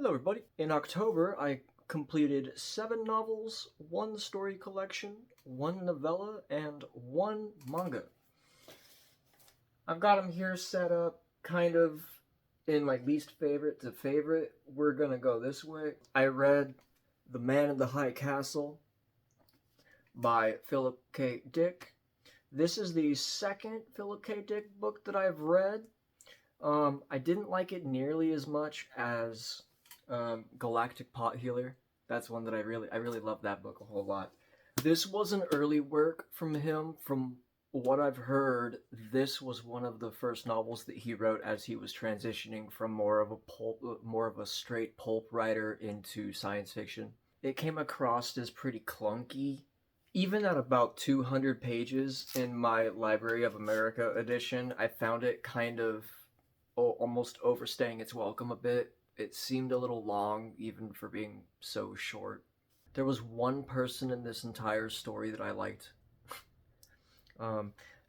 Hello everybody. In October, I completed 7 novels, 1 story collection, 1 novella, and 1 manga. I've got them here set up kind of in my least favorite to favorite. We're gonna go this way. I read The Man in the High Castle by Philip K. Dick. This is the second Philip K. Dick book that I've read. I didn't like it nearly as much as Galactic Pot Healer. That's one that I really love that book a whole lot. This was an early work from him. From what I've heard, this was one of the first novels that he wrote as he was transitioning from more of a straight pulp writer into science fiction. It came across as pretty clunky. Even at about 200 pages in my Library of America edition, I found it kind of almost overstaying its welcome a bit. It seemed a little long, even for being so short. There was one person in this entire story that I liked.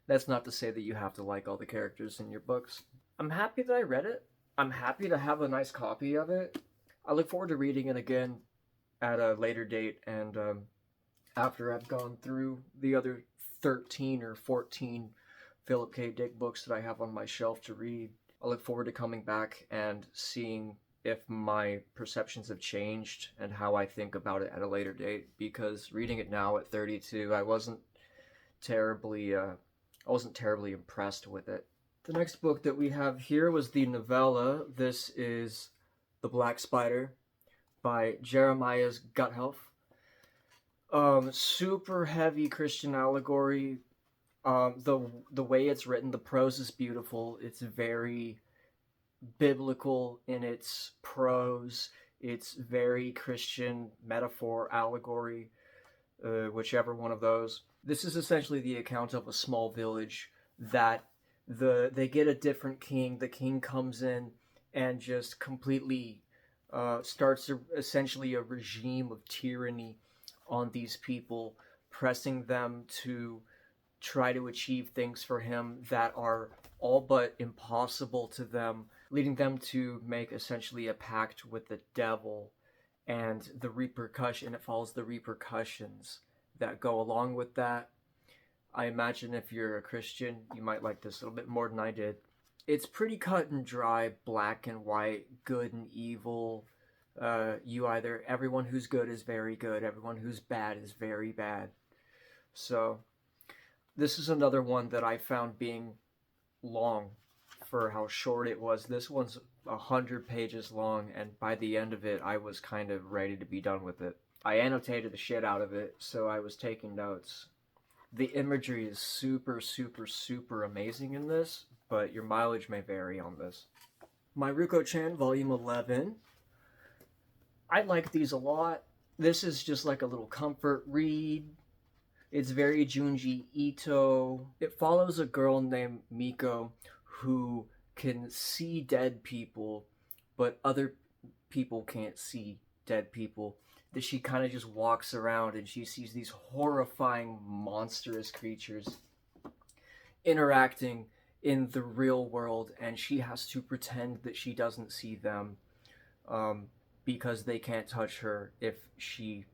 That's not to say that you have to like all the characters in your books. I'm happy that I read it. I'm happy to have a nice copy of it. I look forward to reading it again at a later date, and after I've gone through the other 13 or 14 Philip K. Dick books that I have on my shelf to read. I look forward to coming back and seeing if my perceptions have changed and how I think about it at a later date, because reading it now at 32, I wasn't terribly impressed with it. The next book that we have here was the novella. This is The Black Spider by Jeremias Gotthelf. Super heavy Christian allegory. The way it's written, the prose is beautiful. It's very biblical in its prose. It's very Christian metaphor, allegory, whichever one of those. This is essentially the account of a small village that they get a different king. The king comes in and just completely starts essentially a regime of tyranny on these people, pressing them to try to achieve things for him that are all but impossible to them, leading them to make essentially a pact with the devil, and it follows the repercussions that go along with that. I imagine if you're a Christian, you might like this a little bit more than I did. It's pretty cut and dry, black and white, good and evil. Everyone who's good is very good, everyone who's bad is very bad. So this is another one that I found being long for how short it was. This one's 100 pages long, and by the end of it, I was kind of ready to be done with it. I annotated the shit out of it, so I was taking notes. The imagery is super, super, super amazing in this, but your mileage may vary on this. Meiruko-chan, Volume 11. I like these a lot. This is just like a little comfort read. It's very Junji Ito. It follows a girl named Miko who can see dead people, but other people can't see dead people. That she kind of just walks around and she sees these horrifying, monstrous creatures interacting in the real world, and she has to pretend that she doesn't see them because they can't touch her if she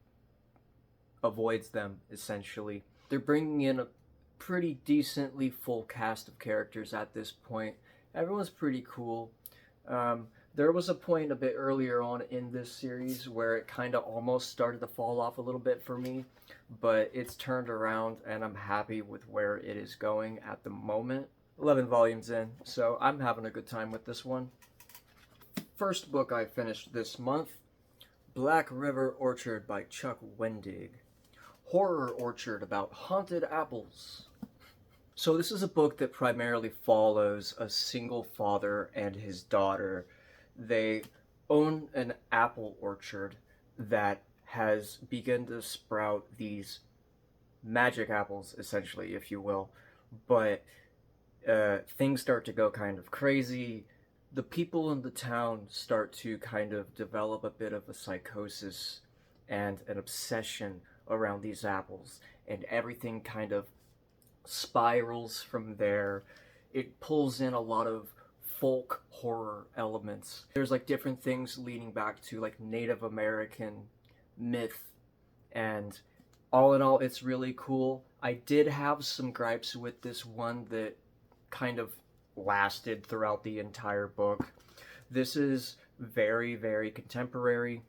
avoids them, essentially. They're bringing in a pretty decently full cast of characters at this point. Everyone's pretty cool. There was a point a bit earlier on in this series where it kind of almost started to fall off a little bit for me, but it's turned around and I'm happy with where it is going at the moment. 11 volumes in, so I'm having a good time with this one. First book I finished this month, Black River Orchard by Chuck Wendig. Horror orchard about haunted apples. So this is a book that primarily follows a single father and his daughter. They own an apple orchard that has begun to sprout these magic apples, essentially, if you will. But things start to go kind of crazy. The people in the town start to kind of develop a bit of a psychosis and an obsession around these apples, and everything kind of spirals from there. It pulls in a lot of folk horror elements. There's like different things leading back to like Native American myth, and all in all, it's really cool. I did have some gripes with this one that kind of lasted throughout the entire book. This is very, very contemporary.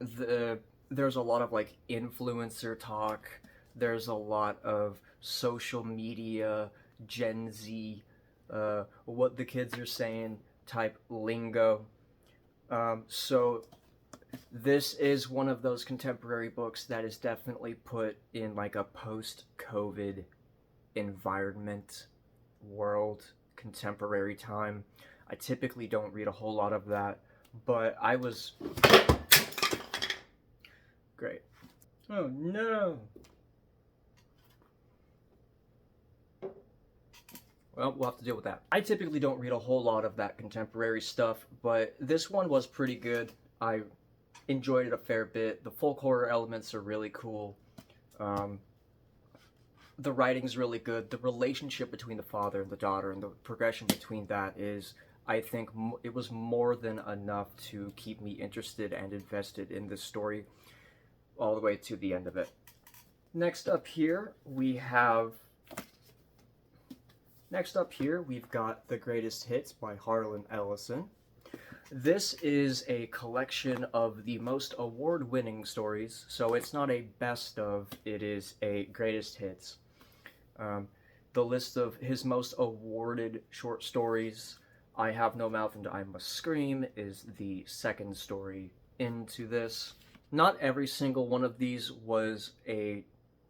There's a lot of like influencer talk. There's a lot of social media, Gen Z, what the kids are saying type lingo. So this is one of those contemporary books that is definitely put in like a post-COVID environment, world, contemporary time. I typically don't read a whole lot of that, but I was... Great. Oh no! Well, we'll have to deal with that. I typically don't read a whole lot of that contemporary stuff, but this one was pretty good. I enjoyed it a fair bit. The folk horror elements are really cool. The writing's really good. The relationship between the father and the daughter and the progression between that is, I think, it was more than enough to keep me interested and invested in this story all the way to the end of it. Next up here, we've got The Greatest Hits by Harlan Ellison. This is a collection of the most award-winning stories, so it's not a best of, it is a greatest hits. The list of his most awarded short stories, I Have No Mouth and I Must Scream, is the second story into this. Not every single one of these was a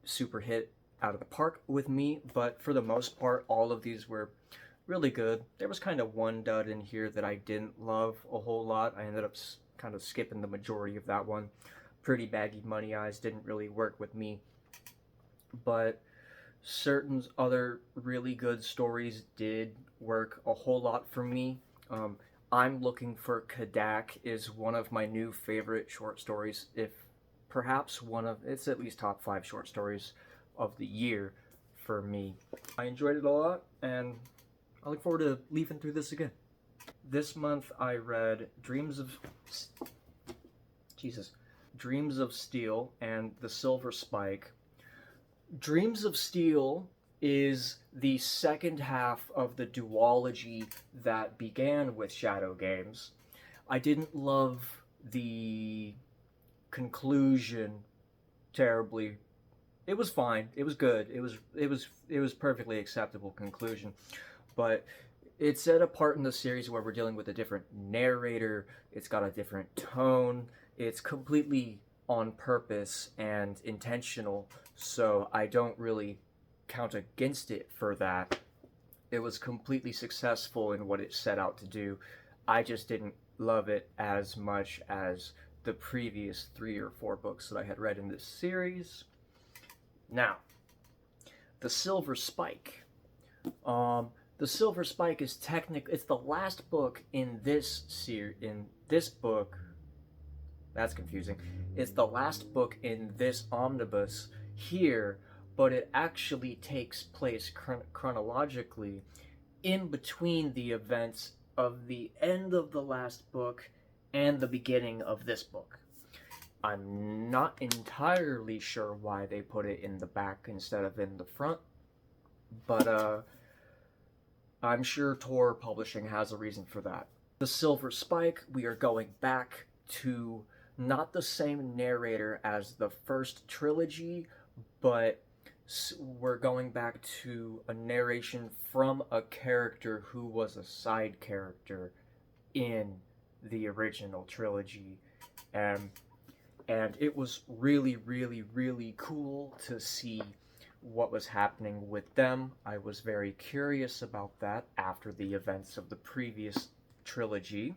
super hit out of the park with me, but for the most part, all of these were really good. There was kind of one dud in here that I didn't love a whole lot. I ended up kind of skipping the majority of that one. Pretty Baggy Money Eyes didn't really work with me, but certain other really good stories did work a whole lot for me. I'm Looking for Kadak is one of my new favorite short stories, if perhaps it's at least top 5 short stories of the year for me. I enjoyed it a lot, and I look forward to leafing through this again. This month I read Dreams of Steel and The Silver Spike. Dreams of Steel is the second half of the duology that began with Shadow Games. I didn't love the conclusion terribly. It was fine. It was good. It was perfectly acceptable conclusion. But it's at a part in the series where we're dealing with a different narrator. It's got a different tone. It's completely on purpose and intentional, so I don't really count against it for that. It was completely successful in what it set out to do. I just didn't love it as much as the previous 3 or 4 books that I had read in this series. Now, The Silver Spike. The Silver Spike is it's the last book in this book. That's confusing. It's the last book in this omnibus here, but it actually takes place chronologically in between the events of the end of the last book and the beginning of this book. I'm not entirely sure why they put it in the back instead of in the front, but I'm sure Tor Publishing has a reason for that. The Silver Spike, we are going back to not the same narrator as the first trilogy, but we're going back to a narration from a character who was a side character in the original trilogy. And it was really, really, really cool to see what was happening with them. I was very curious about that after the events of the previous trilogy.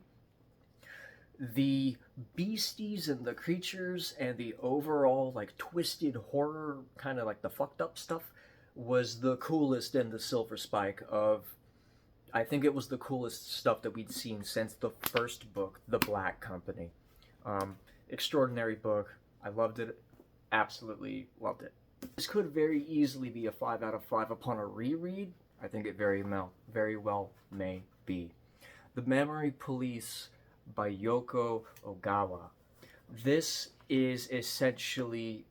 The beasties and the creatures and the overall like twisted horror, kind of like the fucked up stuff, was the coolest in the Silver Spike. I think it was the coolest stuff that we'd seen since the first book, The Black Company. Extraordinary book. I loved it. Absolutely loved it. This could very easily be a 5 out of 5 upon a reread. I think it very well may be. The Memory Police by Yoko Ogawa. This is essentially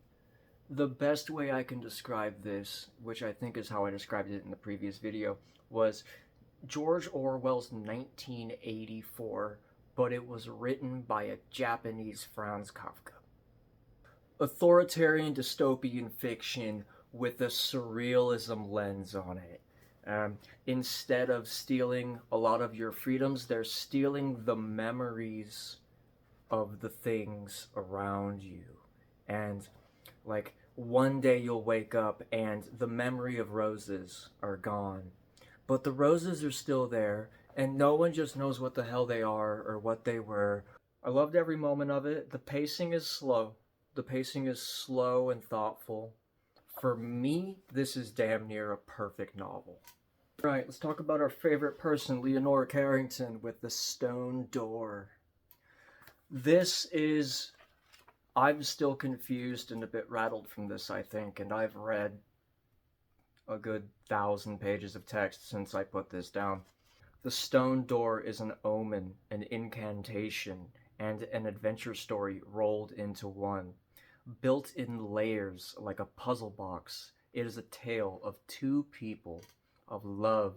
the best way I can describe this, which I think is how I described it in the previous video, was George Orwell's 1984, but it was written by a Japanese Franz Kafka. Authoritarian dystopian fiction with a surrealism lens on it. Instead of stealing a lot of your freedoms, they're stealing the memories of the things around you. And, like, one day you'll wake up and the memory of roses are gone. But the roses are still there, and no one just knows what the hell they are or what they were. I loved every moment of it. The pacing is slow. The pacing is slow and thoughtful. For me, this is damn near a perfect novel. Right, let's talk about our favorite person, Leonora Carrington, with the stone door. This is... I'm still confused and a bit rattled from this, I think, and I've read a good 1,000 pages of text since I put this down. The stone door is an omen, an incantation, and an adventure story rolled into one. Built in layers like a puzzle box, it is a tale of two people, of love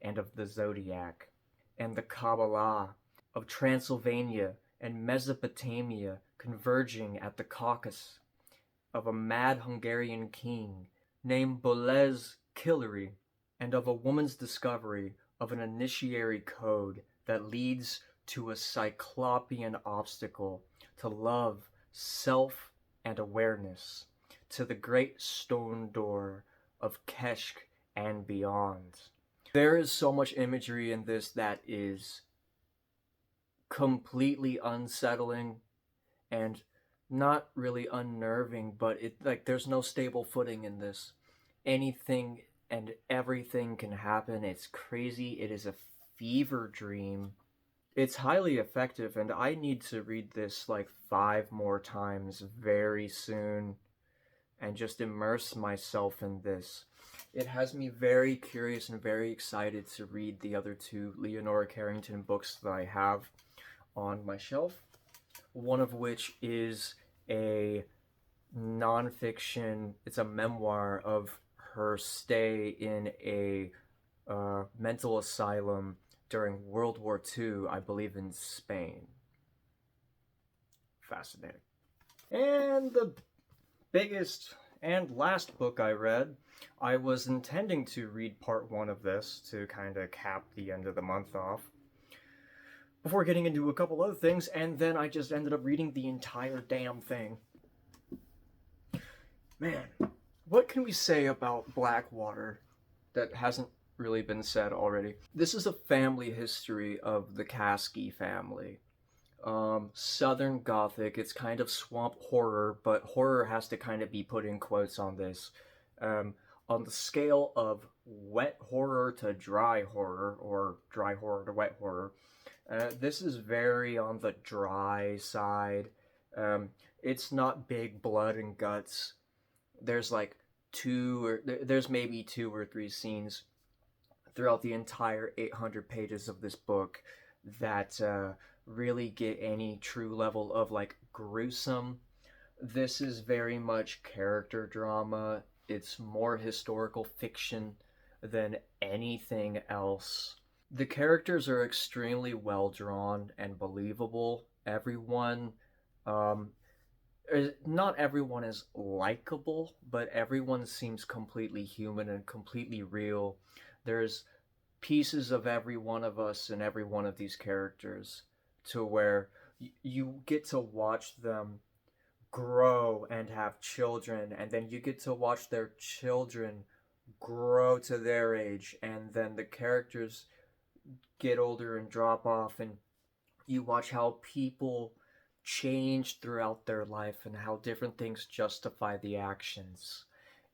and of the zodiac, and the Kabbalah, of Transylvania and Mesopotamia converging at the Caucasus, of a mad Hungarian king named Boles Killary, and of a woman's discovery of an initiatory code that leads to a cyclopean obstacle to love, self, and awareness, to the great stone door of Keshk and beyond. There is so much imagery in this that is completely unsettling and not really unnerving, but there's no stable footing in this. Anything and everything can happen. It's crazy. It is a fever dream. It's highly effective, and I need to read this like 5 more times very soon and just immerse myself in this. It has me very curious and very excited to read the other 2 Leonora Carrington books that I have on my shelf, one of which is a nonfiction, it's a memoir of her stay in a mental asylum during World War II, I believe in Spain. Fascinating. And the biggest and last book I read, I was intending to read part 1 of this to kind of cap the end of the month off, before getting into a couple other things, and then I just ended up reading the entire damn thing. Man, what can we say about Blackwater that hasn't really been said already? This is a family history of the Kasky family. Southern Gothic, it's kind of swamp horror, but horror has to kind of be put in quotes on this. On the scale of wet horror to dry horror, or dry horror to wet horror, this is very on the dry side. It's not big blood and guts. There's like there's maybe 2 or 3 scenes throughout the entire 800 pages of this book that really get any true level of like gruesome. This is very much character drama. It's more historical fiction than anything else. The characters are extremely well drawn and believable. Everyone, not everyone is likable, but everyone seems completely human and completely real. There's pieces of every one of us and every one of these characters to where you get to watch them grow and have children, and then you get to watch their children grow to their age, and then the characters get older and drop off, and you watch how people change throughout their life and how different things justify the actions.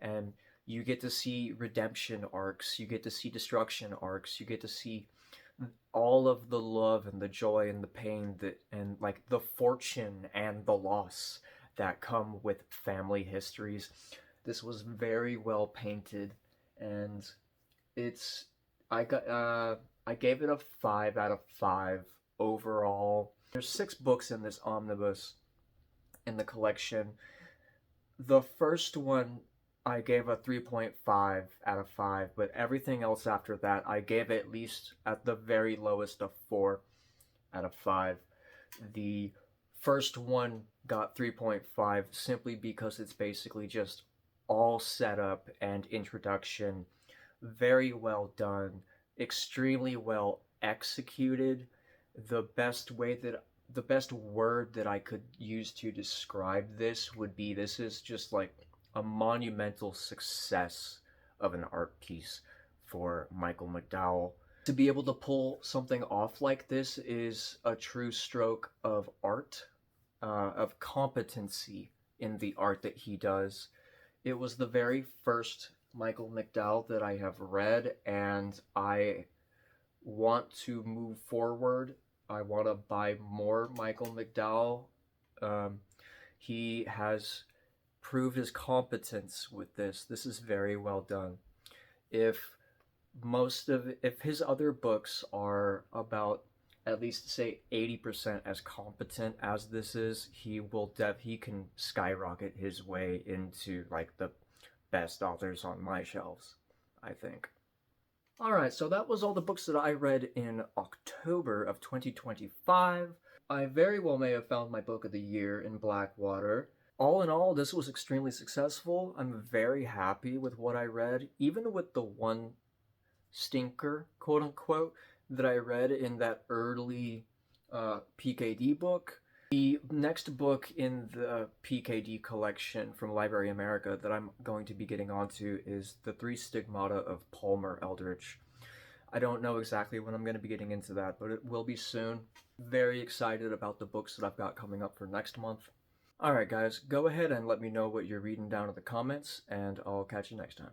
And you get to see redemption arcs, you get to see destruction arcs, you get to see all of the love and the joy and the pain that, and like the fortune and the loss that come with family histories. This was very well painted, and I gave it a 5 out of 5 overall. There's 6 books in this omnibus in the collection. The first one I gave a 3.5 out of 5, but everything else after that I gave at least at the very lowest a 4 out of 5. The first one got 3.5 simply because it's basically just all setup and introduction. Very well done, extremely well executed. The best word that I could use to describe this would be, this is just like a monumental success of an art piece for Michael McDowell. To be able to pull something off like this is a true stroke of art, of competency in the art that he does. It was the very first Michael McDowell that I have read, and I want to move forward. I want to buy more Michael McDowell. He has proved his competence with this. This is very well done. If his other books are about, at least say 80% as competent as this is, he can skyrocket his way into like the best authors on my shelves, I think. Alright, so that was all the books that I read in October of 2025. I very well may have found my book of the year in Blackwater. All in all, this was extremely successful. I'm very happy with what I read, even with the one stinker, quote-unquote, that I read in that early PKD book. The next book in the PKD collection from Library America that I'm going to be getting onto is The Three Stigmata of Palmer Eldritch. I don't know exactly when I'm going to be getting into that, but it will be soon. Very excited about the books that I've got coming up for next month. Alright guys, go ahead and let me know what you're reading down in the comments, and I'll catch you next time.